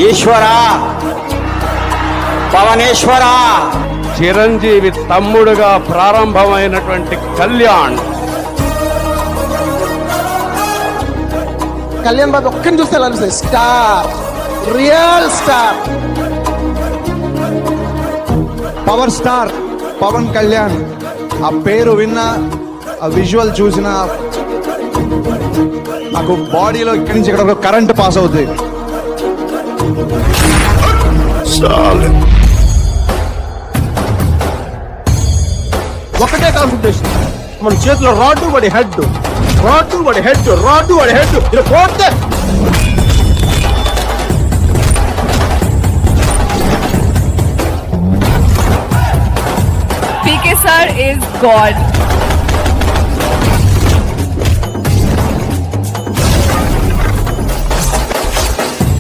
ఈశ్వరా, పవనేశ్వరా. చిరంజీవి తమ్ముడుగా ప్రారంభమైనటువంటి కళ్యాణ్ బాబు ఒక్కని చూస్తే ఎలా అనిపిస్తుంది? Star, real star, power star Pawan Kalyan. ఆ పేరు విన్నా, ఆ విజువల్ చూసిన నాకు బాడీలో ఇక్కడి నుంచి ఇక్కడ కరెంట్ పాస్ అవుతుంది. ఒకటే కాన్సన్ట్రేషన్. మన చేతిలో రాడ్డు, వాడి హెడ్, రాడ్డు, వాడి హెడ్, రాడ్డు, వాడి హెడ్. ఇలా పోతే PK sir is God.